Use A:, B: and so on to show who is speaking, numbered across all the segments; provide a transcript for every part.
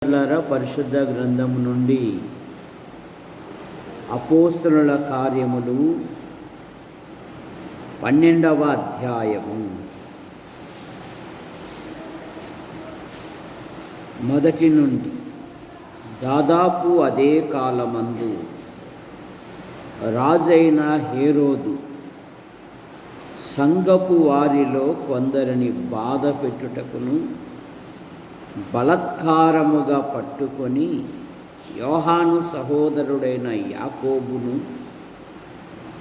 A: పరిశుద్ధ గ్రంథము నుండి అపోస్తలుల కార్యములు 12వ అధ్యాయము మొదటి నుండి. దాదాపు అదే కాలమందు రాజైన హేరోదు సంఘపు వారిలో కొందరిని బాధ పెట్టుటకును బలత్కారముగా పట్టుకొని యోహాను సహోదరుడైన యాకోబును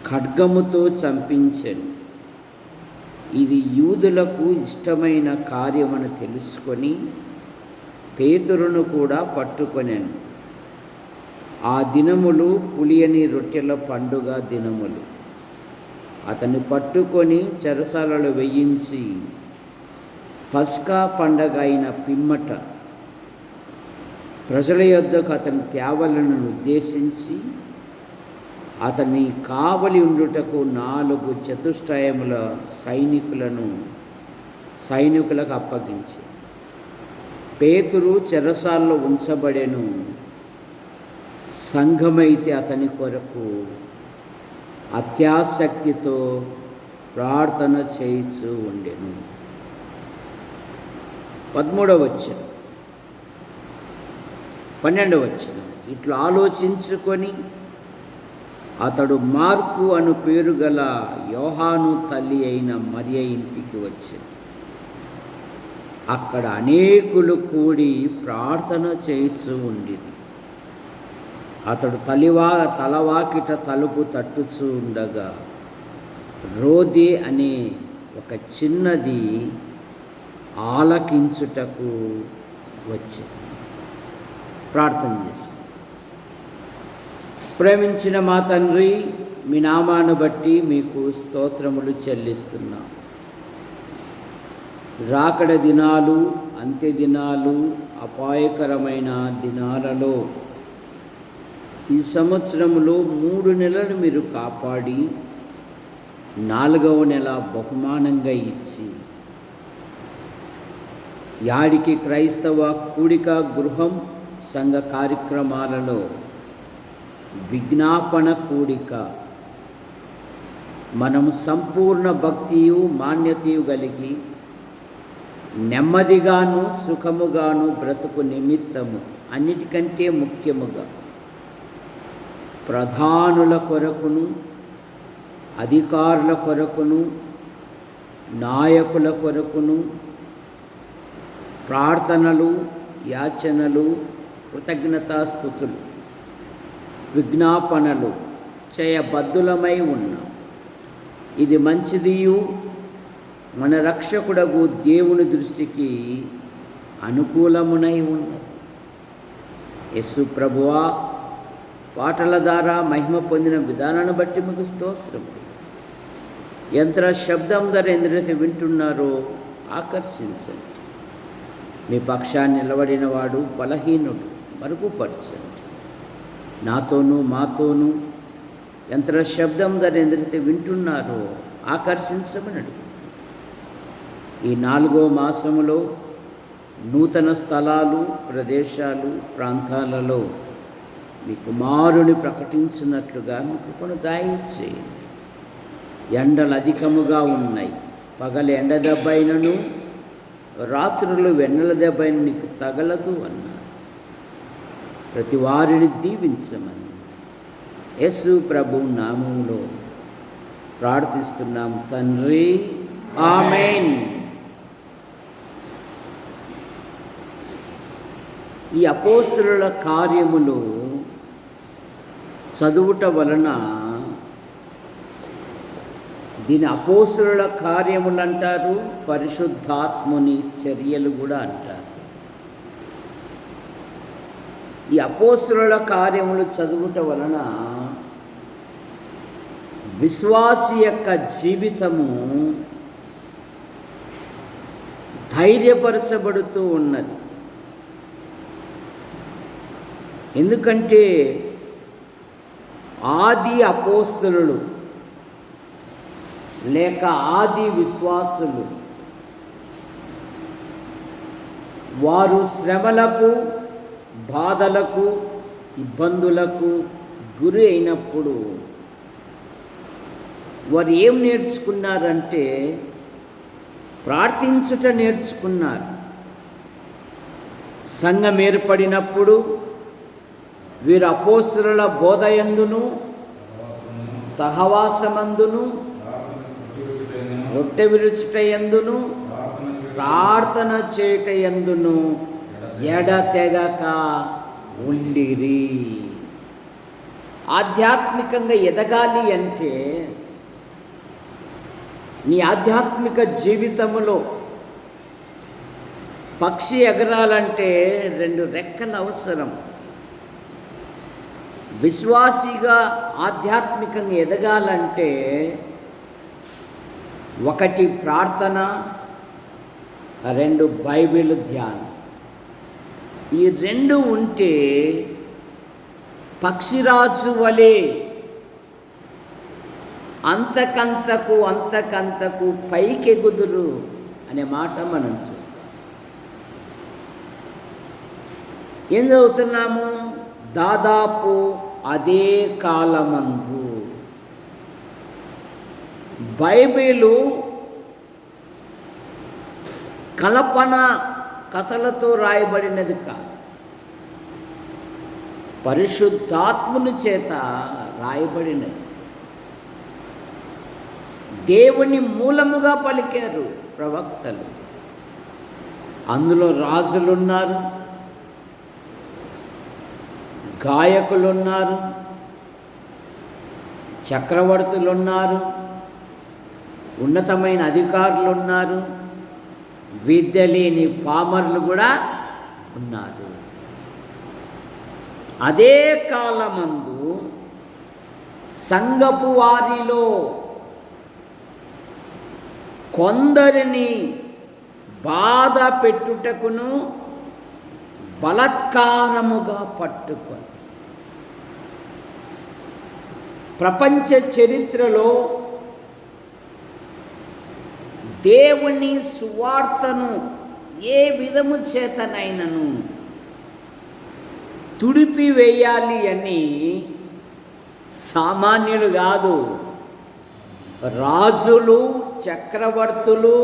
A: ఖడ్గముతో చంపించెను. ఇది యూదులకు ఇష్టమైన కార్యమని తెలుసుకొని పేతురును కూడా పట్టుకొనెను. ఆ దినములు పులియని రొట్టెల పండుగ దినములు. అతన్ని పట్టుకొని చెరసాలలో వేయించి పస్కా పండగ అయిన పిమ్మట ప్రజల యొద్దకు అతని తేవలను ఉద్దేశించి అతని కావలి ఉండుటకు 4 చతుష్టయముల సైనికులకు అప్పగించి పేతురు చెరసాల్లో ఉంచబడెను. సంఘమైతే అతని కొరకు అత్యాసక్తితో ప్రార్థన చేయిచూ ఉండెను. 13వ వచనం 12వ వచనం. ఇట్లా ఆలోచించుకొని అతడు మార్కు అను పేరు గల యోహాను తల్లి అయిన మరియ ఇంటికి వచ్చాడు. అక్కడ అనేకులు కూడి ప్రార్థన చేయిచూ ఉండేది. అతడు తలవాకిట తలుపు తట్టుచూ ఉండగా రోదే అనే ఒక చిన్నది ఆలకించుటకు వచ్చి ప్రార్థన చేసుకో. ప్రేమించిన మా తండ్రి, మీ నామాను బట్టి మీకు స్తోత్రములు చెల్లిస్తున్నా. రాకడ దినాలు, అంత్య దినాలు, అపాయకరమైన దినాలలో ఈ సంవత్సరంలో 3 నెలలు మీరు కాపాడి 4వ నెల బహుమానంగా ఇచ్చి యాడికి క్రైస్తవ కూడిక గృహం సంఘ కార్యక్రమాలలో విజ్ఞాపన కూడిక మనము సంపూర్ణ భక్తియు మాన్యతయు కలిగి నెమ్మదిగాను సుఖముగాను బ్రతుకు నిమిత్తము అన్నిటికంటే ముఖ్యముగా ప్రధానుల కొరకును అధికారుల కొరకును నాయకుల కొరకును ప్రార్థనలు, యాచనలు, కృతజ్ఞతాస్తుతులు, విజ్ఞాపనలు చేయబద్ధులమై ఉన్నాం. ఇది మంచిదియు మన రక్షకుడగు దేవుని దృష్టికి అనుకూలమునై ఉన్నది. యేసు ప్రభువా, పాటల ద్వారా మహిమ పొందిన విధానాన్ని బట్టి మీకు స్తోత్రము. యంత్ర శబ్దం ద్వారా ఎందరైతే వింటున్నారో ఆకర్షించండి. మీ పక్షాన్ని నిలబడిన వాడు బలహీనుడు మరుగుపరచండి. నాతోనూ మాతోనూ యంత్ర శబ్దం ద్వారా ఎందరైతే వింటున్నారో ఆకర్షించమని. ఈ 4వ మాసములో నూతన స్థలాలు, ప్రదేశాలు, ప్రాంతాలలో మీ కుమారుని ప్రకటించినట్లుగా మీకు కొన్ని దయచేయండి. ఎండలు అధికముగా ఉన్నాయి. పగలు ఎండ దెబ్బైనను రాత్రులు వెన్నెల దెబ్బైన నీకు తగలదు అన్నారు. ప్రతి వారిని దీవించమని యేసు ప్రభు నామములో ప్రార్థిస్తున్నాం తండ్రి, ఆమేన్. ఈ అపోస్తలుల కార్యములు చదువుట వలన దీని అపోస్తలుల కార్యములు అంటారు, పరిశుద్ధాత్ముని చర్యలు కూడా అంటారు. ఈ అపోస్తలుల కార్యములు చదువుట వలన విశ్వాసి యొక్క జీవితము ధైర్యపరచబడుతూ ఉన్నది. ఎందుకంటే ఆది అపోస్తలులు లేక ఆది విశ్వాసులు వారు శ్రమలకు బాధలకు ఇబ్బందులకు గురి అయినప్పుడు వారు ఏం నేర్చుకున్నారంటే ప్రార్థించుట నేర్చుకున్నారు. సంఘం ఏర్పడినప్పుడు వీరు అపోస్తలుల బోధయందును సహవాసమందును రొట్టె విరుచుటయందును ప్రార్థన చేయుటయందును ఎడతెగక ఉండిరి. ఆధ్యాత్మికంగా ఎదగాలి అంటే నీ ఆధ్యాత్మిక జీవితంలో పక్షి ఎగరాలంటే 2 రెక్కలు అవసరం. విశ్వాసిగా ఆధ్యాత్మికంగా ఎదగాలంటే 1 ప్రార్థన, 2 బైబిల్ ధ్యానం. ఈ 2 ఉంటే పక్షిరాజు వలె అంతకంతకు పైకెగుదురు అనే మాట మనం చూస్తాం. ఏం చదువుతున్నాము? దాదాపు అదే కాలమందు. బైబిలు కల్పన కథలతో రాయబడినది కాదు, పరిశుద్ధాత్ముని చేత రాయబడినది. దేవుని మూలముగా పలికారు ప్రవక్తలు. అందులో రాజులున్నారు, గాయకులున్నారు, చక్రవర్తులున్నారు, ఉన్నతమైన అధికారులు ఉన్నారు, విద్య లేని పామరులు కూడా ఉన్నారు. అదే కాలమందు సంఘపు వారిలో కొందరిని బాధ పెట్టుటకును బలత్కారముగా పట్టుకొని ప్రపంచ చరిత్రలో దేవుని సువార్తను ఏ విధము చేతనైనను తుడిపివేయాలి అని సామాన్యులు కాదు, రాజులు, చక్రవర్తులు,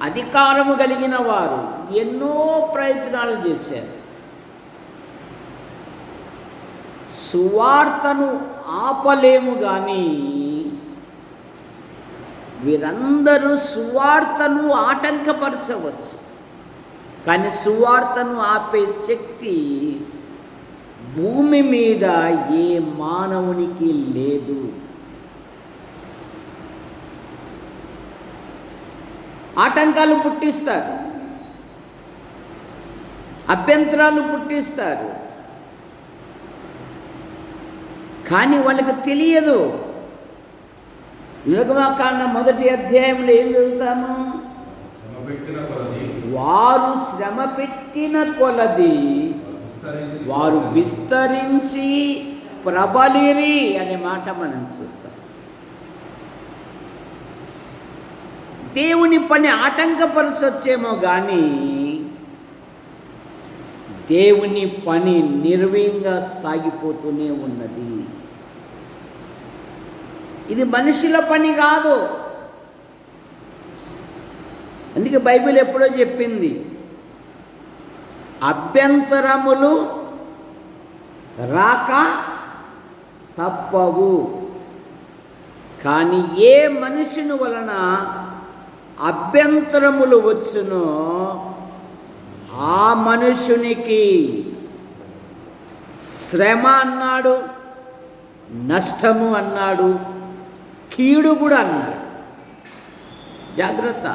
A: అధికారము కలిగిన వారు ఎన్నో ప్రయత్నాలు చేశారు. సువార్తను ఆపలేము కానీ వీరందరూ సువార్తను ఆటంకపరచవచ్చు, కానీ సువార్తను ఆపే శక్తి భూమి మీద ఏ మానవునికి లేదు. ఆటంకాలు పుట్టిస్తారు, అభ్యంతరాలు పుట్టిస్తారు, కానీ వాళ్ళకి తెలియదు. నిర్గమకాండ 1వ అధ్యాయంలో ఏం చదువుతాము? వారు శ్రమ పెట్టిన కొలది వారు విస్తరించి ప్రబలిరి అనే మాట మనం చూస్తాం. దేవుని పని ఆటంకపరచొచ్చేమో కానీ దేవుని పని నిర్వీయంగా సాగిపోతూనే ఉన్నది. ఇది మనుషుల పని కాదు. అందుకే బైబిల్ ఎప్పుడో చెప్పింది, అభ్యంతరములు రాక తప్పవు, కానీ ఏ మనుషుని వలన అభ్యంతరములు వచ్చునో ఆ మనుషునికి శ్రమ అన్నాడు, నష్టము అన్నాడు, కీడు కూడా అన్నాడు. జాగ్రత్త.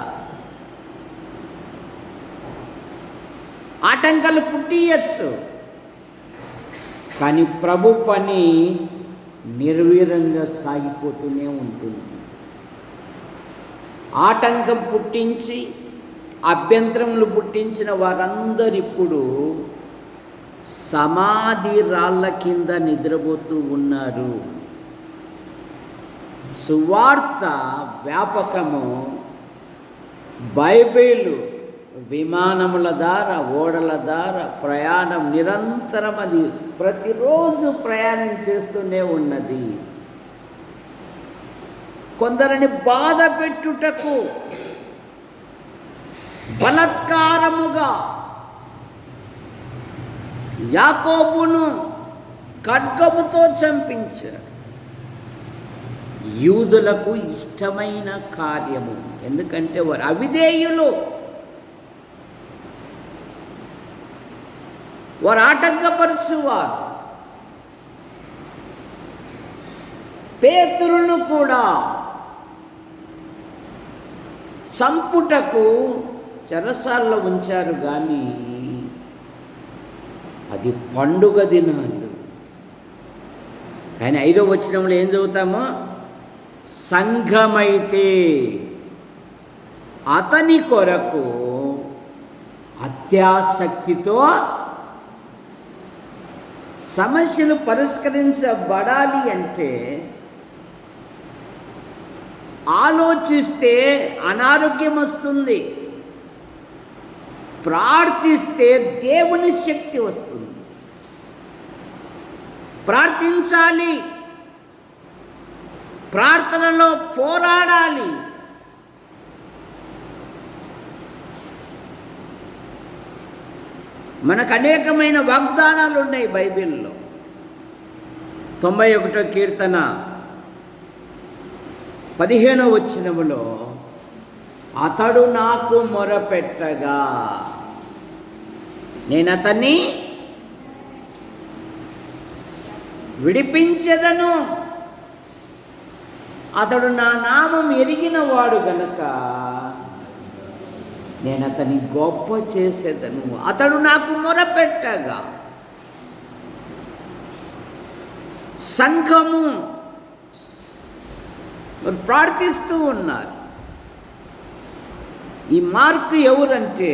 A: ఆటంకాలు పుట్టియచ్చు, కానీ ప్రభు పని నిర్వీర్యంగా సాగిపోతూనే ఉంటుంది. ఆటంకం పుట్టించి అభ్యంతరములు పుట్టించిన వారందరూ ఇప్పుడు సమాధి రాళ్ళ కింద నిద్రపోతూ ఉన్నారు. సువార్త వ్యాపకము, బైబిల్ విమానముల ద్వారా, ఓడల ద్వారా ప్రయాణం నిరంతరం, అది ప్రతిరోజు ప్రయాణం చేస్తూనే ఉన్నది. కొందరిని బాధ పెట్టుటకు బలత్కారముగా యాకోబును ఖడ్గముతో చంపించారు. యూదులకు ఇష్టమైన కార్యము, ఎందుకంటే వారు అవిధేయులు, వారు ఆటంకపరచువారు. పేతురును కూడా చంపుటకు చెరసాల్లో ఉంచారు, కానీ అది పండుగ దినాలు. కానీ 5వ వచనంలో ఏం చదువుతామో, సంఘమైతే అతని కొరకు అత్యాసక్తితో సమస్యలు పరిష్కరించబడాలి అంటే ఆలోచిస్తే అనారోగ్యం వస్తుంది, ప్రార్థిస్తే దేవుని శక్తి వస్తుంది. ప్రార్థించాలి, ప్రార్థనలో పోరాడాలి. మనకు అనేకమైన వాగ్దానాలు ఉన్నాయి బైబిల్లో. 91వ కీర్తన 15వ వచనములో, అతడు నాకు మొరపెట్టగా నేను అతన్ని విడిపించెదను, అతడు నా నామం ఎరిగినవాడు గనుక నేను అతని గొప్ప చేసేదను. అతడు నాకు మొరపెట్టగా. సంఘము ప్రార్థిస్తూ ఉన్నారు. ఈ మార్కు ఎవరంటే,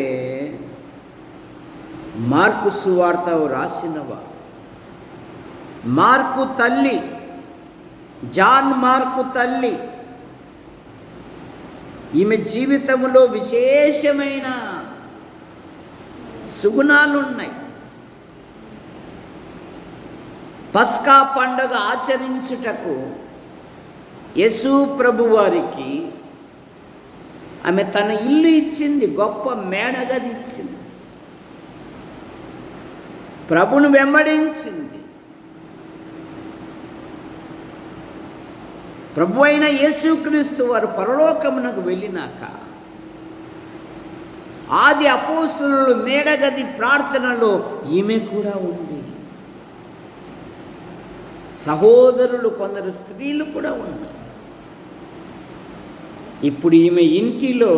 A: మార్కు సువార్త రాసినవా, మార్కు తల్లి, జాన్ మార్కు తల్లి. ఈమె జీవితంలో విశేషమైన సుగుణాలు ఉన్నాయి. పస్కా పండుగ ఆచరించుటకు యేసు ప్రభు వారికి ఆమె తన ఇల్లు ఇచ్చింది, గొప్ప మేడగది ఇచ్చింది, ప్రభును వెంబడించింది. ప్రభు అయిన యేసుక్రీస్తు వారు పరలోకమునకు వెళ్ళినాక ఆది అపోస్తలుల మేడగది ప్రార్థనలో ఈమె కూడా ఉంది. సహోదరులు కొందరు స్త్రీలు కూడా ఉన్నారు. ఇప్పుడు ఈమె ఇంటిలో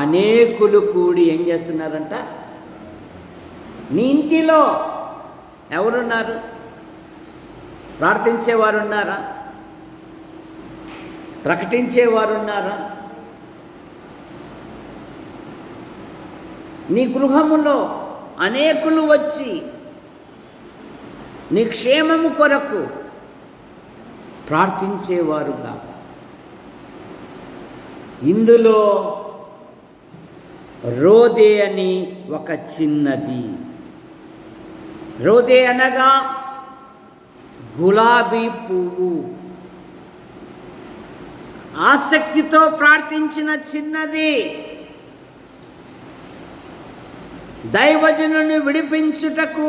A: అనేకులు కూడి ఏం చేస్తున్నారంట, నీ ఇంటిలో ఎవరున్నారు? ప్రార్థించేవారు ఉన్నారా? ప్రకటించేవారు ఉన్నారా? నీ గృహములో అనేకులు వచ్చి నీ క్షేమము కొరకు ప్రార్థించేవారుగా. ఇందులో రోదే అని ఒక చిన్నది, రోదే అనగా గులాబీ పువ్వు, ఆసక్తితో ప్రార్థించిన చిన్నది, దైవజనుని విడిపించుటకు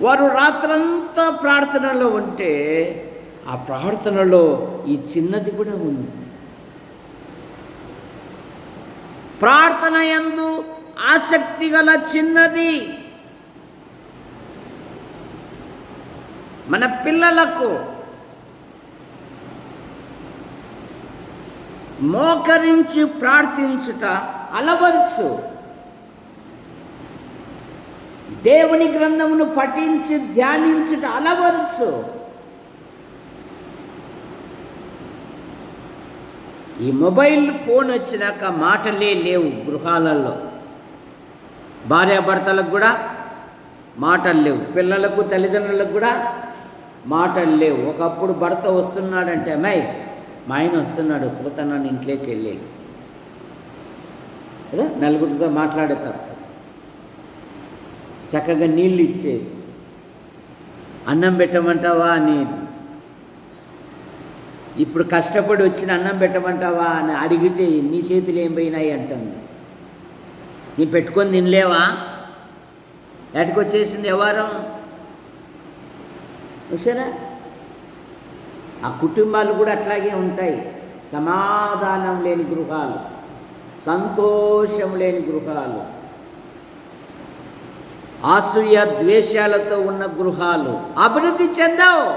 A: వారు రాత్రంతా ప్రార్థనలో ఉంటే ఆ ప్రార్థనలో ఈ చిన్నది కూడా ఉంది. ప్రార్థన యందు ఆసక్తి గల చిన్నది. మన పిల్లలకు మోకరించి ప్రార్థించుట అలవర్చు. దేవుని గ్రంథమును పఠించి ధ్యానించుట అలవర్చు. ఈ మొబైల్ ఫోన్ వచ్చినాక మాటలే లేవు గృహాలలో. భార్యాభర్తలకు కూడా మాటలు లేవు, పిల్లలకు తల్లిదండ్రులకు కూడా మాటలు లేవు. ఒకప్పుడు భర్త వస్తున్నాడంటే, అమ్మాయి మా ఆయన వస్తున్నాడు, పోతున్నాను ఇంట్లోకి వెళ్ళి, కదా, నలుగురితో మాట్లాడేస్తారు, చక్కగా నీళ్ళు ఇచ్చేది, అన్నం పెట్టమంటావా అనేది. ఇప్పుడు కష్టపడి వచ్చిన అన్నం పెట్టమంటావా అని అడిగితే నీ చేతులు ఏం పోయినాయి అంటుంది. నీ పెట్టుకొని తినలేవా? ఎటుకొచ్చేసింది వ్యవహారం. చూసారా, ఆ కుటుంబాలు కూడా అట్లాగే ఉంటాయి. సమాధానం లేని గృహాలు, సంతోషం లేని గృహాలు, అసూయ ద్వేషాలతో ఉన్న గృహాలు అభివృద్ధి చెందవు.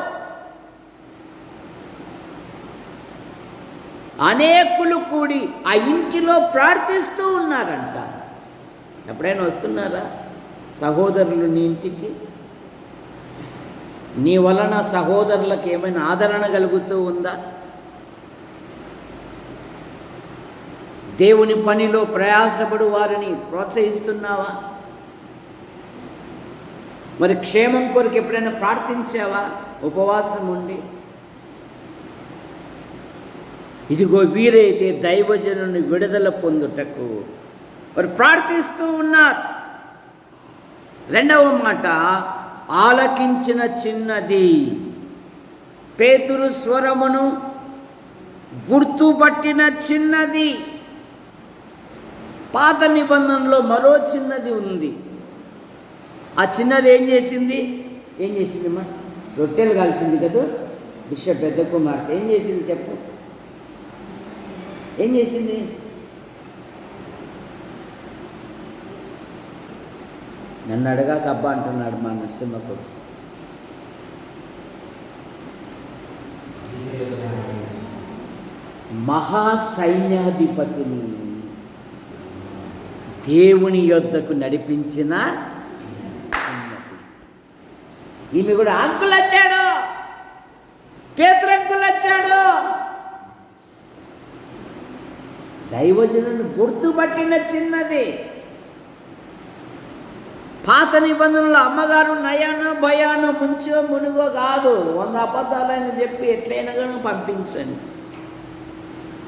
A: అనేకులు కూడి ఆ ఇంటిలో ప్రార్థిస్తూ ఉన్నారంట. ఎప్పుడైనా వస్తున్నారా సహోదరులు నీ ఇంటికి? నీ వలన సహోదరులకు ఏమైనా ఆదరణ కలుగుతూ ఉందా? దేవుని పనిలో ప్రయాసపడు వారిని ప్రోత్సహిస్తున్నావా? మరి క్షేమం కొరకు ఎప్పుడైనా ప్రార్థించావా ఉపవాసం ఉండి? ఇదిగో వీరైతే దైవజనుని విడుదల పొందుటకు వారు ప్రార్థిస్తూ ఉన్నారు. రెండవ మాట, ఆలకించిన చిన్నది. పేతురు స్వరమును గుర్తుపట్టిన చిన్నది. పాత నిబంధనలో మరో చిన్నది ఉంది. ఆ చిన్నది ఏం చేసిందమ్మా? రొట్టెలు కాల్చింది కదా బిషప్ పెద్ద కుమార్తె. ఏం చేసింది చెప్పు? ఏం చేసింది? నన్ను అడగాక అబ్బా అంటున్నాడు మా నరసింహ కొడుకు. మహాసైన్యాధిపతిని దేవుని యొద్దకు నడిపించిన ఈమె కూడా అంకులు వచ్చాడు, పేతురు అంకులు వచ్చాడు. దైవజనుని గుర్తుపట్టిన చిన్నది. పాత నిబంధనలు అమ్మగారు నయానో భయానో ముంచో మునుగో కాదు, 100 అబద్ధాలని చెప్పి ఎట్లయినా కానీ పంపించండి,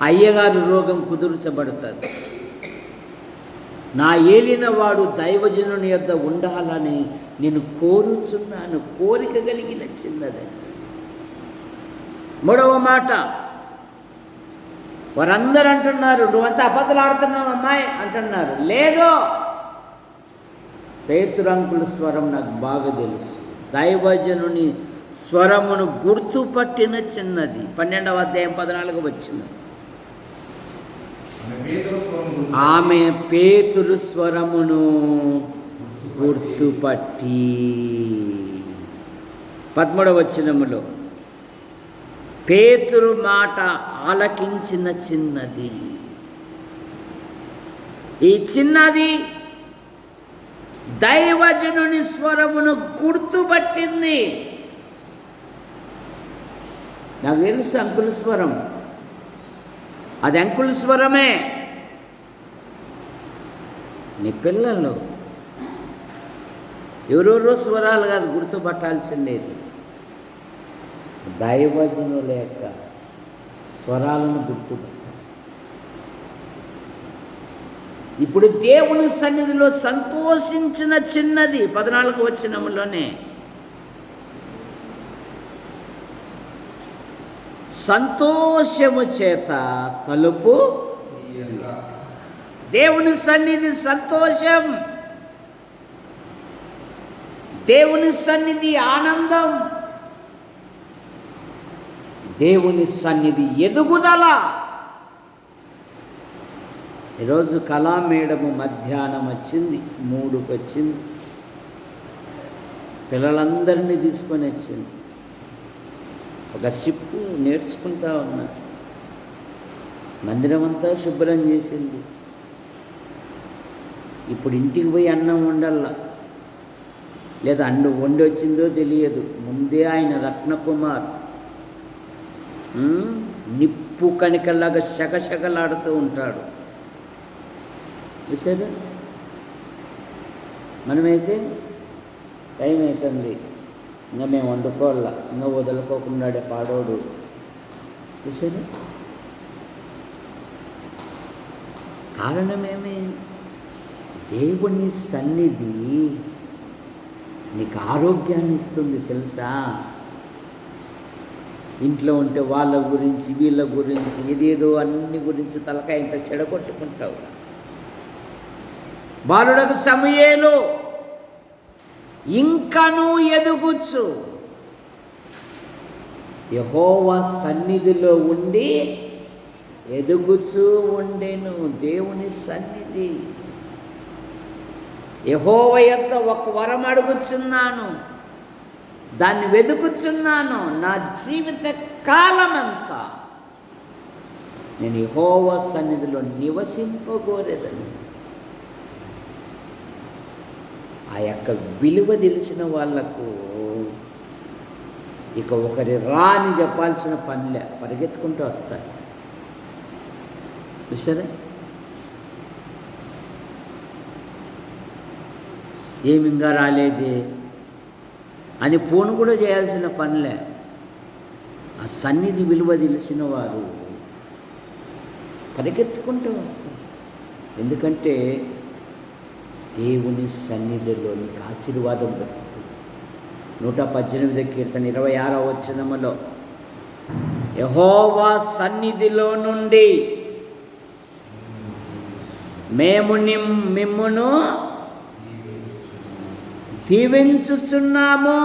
A: అయ్యగారు రోగం కుదుర్చబడుతుంది. నా ఏలిన వాడు దైవజనుని యొద్ద ఉండాలని నేను కోరుచున్నాను. కోరిక కలిగిన చిన్నది. మూడవ మాట, వారందరూ అంటున్నారు నువ్వంతా అబద్ధాలు ఆడుతున్నావు అమ్మాయి అంటున్నారు. లేదో పేతురంకుల స్వరం నాకు బాగా తెలుసు. దైవజనుని స్వరమును గుర్తుపట్టిన చిన్నది. 12వ అధ్యాయం 14 వచ్చింది. ఆమె పేతురు స్వరమును గుర్తుపట్టి 13వ వచనములో పేతురు మాట ఆలకించిన చిన్నది. ఈ చిన్నది దైవజనుని స్వరమును గుర్తుపట్టింది. నాకు తెలుసు అంకుల స్వరం, అది అంకుల స్వరమే. నీ పిల్లలు ఎవరెవరో స్వరాలు కాదు గుర్తుపట్టాల్సిందేది, దైవజనుల యొక్క స్వరాలను గుర్తుపట్టాలి. ఇప్పుడు దేవుని సన్నిధిలో సంతోషించిన చిన్నది 14వ వచనములోనే సంతోషము చేత తలుపు. దేవుని సన్నిధి సంతోషం, దేవుని సన్నిధి ఆనందం, దేవుని సన్నిధి ఎదుగుదల. ఈరోజు కళా మేడము మధ్యాహ్నం వచ్చింది, 3కి వచ్చింది, పిల్లలందరినీ తీసుకొని వచ్చింది. ఒక షిప్పు నేర్చుకుంటా ఉన్నా. మందిరం అంతా శుభ్రం చేసింది. ఇప్పుడు ఇంటికి పోయి అన్నం వండాల, లేదా అన్నం వండి వచ్చిందో తెలియదు. ముందే ఆయన రత్నకుమార్ నిప్పు కణికల్లాగా శకశకలాడుతూ ఉంటాడు. చూసారా? మనమైతే టైం అవుతుంది, ఇంకా మేము వండుకోవాల, ఇంకా వదులుకోకుండా పాడోడు. చూసారా? కారణమేమి? దేవుని సన్నిధి నీకు ఆరోగ్యాన్ని ఇస్తుంది తెలుసా? ఇంట్లో ఉంటే వాళ్ళ గురించి వీళ్ళ గురించి ఏదేదో అన్ని గురించి తలకాయ ఇంత చెడగొట్టుకుంటావు. బాలుడకు సమూయేలు ఇంకనూ ఎదుగుచ్చు, యెహోవా సన్నిధిలో ఉండి ఎదుగుచూ ఉండెను. దేవుని సన్నిధి. యెహోవా యొక్క ఒక వరం అడుగుచున్నాను, దాన్ని వెతుకుచున్నాను, నా జీవిత కాలమంతా నేను యెహోవా సన్నిధిలో నివసింపగోరేదని. ఆ యొక్క విలువ తెలిసిన వాళ్లకు ఇక ఒకరి రాని చెప్పాల్సిన పనిలే, పరిగెత్తుకుంటూ వస్తారు. చూసారా? ఏమి ఇంకా రాలేదే అని ఫోన్ కూడా చేయాల్సిన పనిలే. ఆ సన్నిధి విలువ తెలిసిన వారు పరిగెత్తుకుంటూ వస్తారు. ఎందుకంటే దేవుని సన్నిధిలో నీకు ఆశీర్వాదం దొరుకుతుంది. 118 కీర్తన 26వ వచనములో యెహోవా సన్నిధిలో నుండి మేము మిమ్మును దీవించుచున్నాము.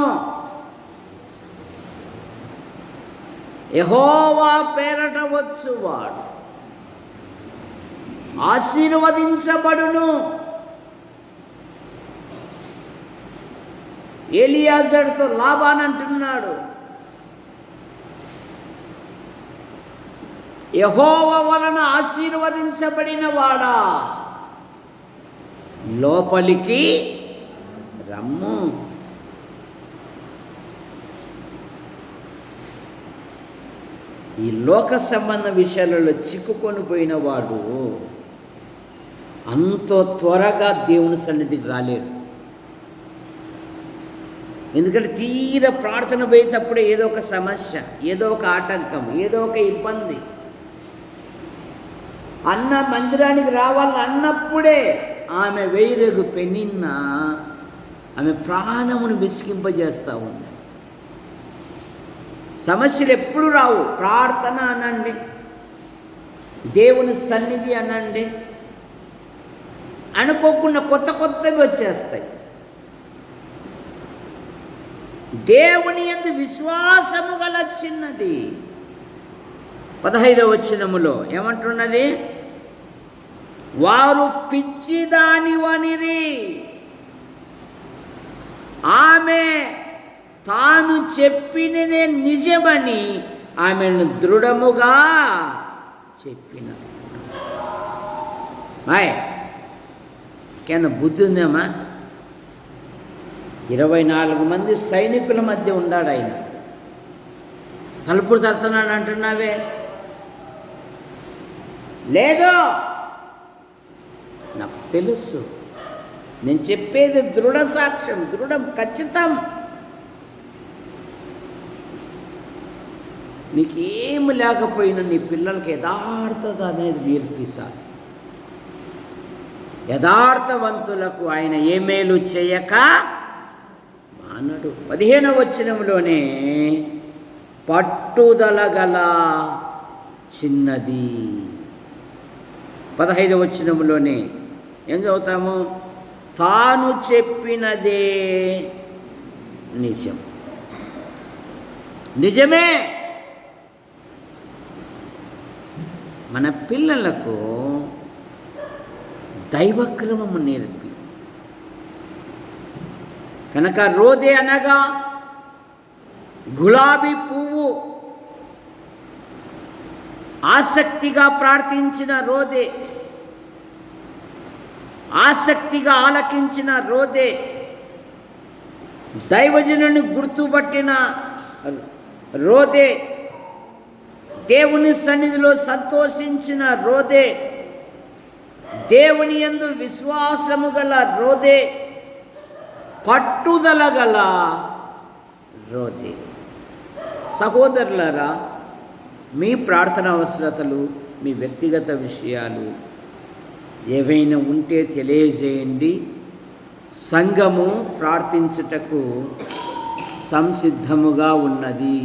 A: యెహోవా పేరట వచ్చువాడు ఆశీర్వదించబడును. ఎలియాజరుతో లాబాన్ అంటున్నాడు, యెహోవా వలన ఆశీర్వదించబడిన వాడా లోపలికి రమ్ము. ఈ లోక సంబంధ విషయాలలో చిక్కుకొని పోయిన వాడు అంత త్వరగా దేవుని సన్నిధికి రాలేడు. ఎందుకంటే తీర ప్రార్థన పోయేటప్పుడే ఏదో ఒక సమస్య, ఏదో ఒక ఆటంకం, ఏదో ఒక ఇబ్బంది. అన్న మందిరానికి రావాలన్నప్పుడే ఆమె వెయ్యిరెగు పెనిన్న ఆమె ప్రాణమును విసిగింపజేస్తూ ఉంది. సమస్యలు ఎప్పుడు రావు. ప్రార్థన అనండి, దేవుని సన్నిధి అనండి, అనుకోకుండా కొత్త కొత్తవి వచ్చేస్తాయి. దేవుని యందు విశ్వాసము గల చిన్నది. 15వ వచనములో ఏమంటున్నది? వారు పిచ్చిదానివనిరి, ఆమె తాను చెప్పినదే నిజమని ఆమెను దృఢముగా చెప్పిన. కేనా బుద్ధి ఉందేమా? 24 మంది సైనికుల మధ్య ఉన్నాడు ఆయన. తలుపులు తడుతున్నాడు అంటున్నావే? లేదో, నాకు తెలుసు. నేను చెప్పేది దృఢ సాక్ష్యం, దృఢం, ఖచ్చితం. నీకేమి లేకపోయినా నీ పిల్లలకి యథార్థత అనేది నేర్పిస్తారు. యథార్థవంతులకు ఆయన ఏ మేలు చేయక మానడు. 15వ వచనంలోనే పట్టుదల గల చిన్నది. 15వ వచనంలోనే ఏం చదువుతాము? తాను చెప్పినదే నిజం. నిజమే. మన పిల్లలకు దైవక్రమము నేర్పి కనుక రోదే అనగా గులాబీ పువ్వు, ఆసక్తిగా ప్రార్థించిన రోదే, ఆసక్తిగా ఆలకించిన రోదే, దైవజనుని గుర్తుపట్టిన రోదే, దేవుని సన్నిధిలో సంతోషించిన రోదే, దేవుని యందు విశ్వాసము గల రోదే, పట్టుదల గల రోదే. సహోదరులారా, మీ ప్రార్థన అవసరతలు, మీ వ్యక్తిగత విషయాలు ఏవైనా ఉంటే తెలియజేయండి. సంఘము ప్రార్థించుటకు సంసిద్ధముగా ఉన్నది.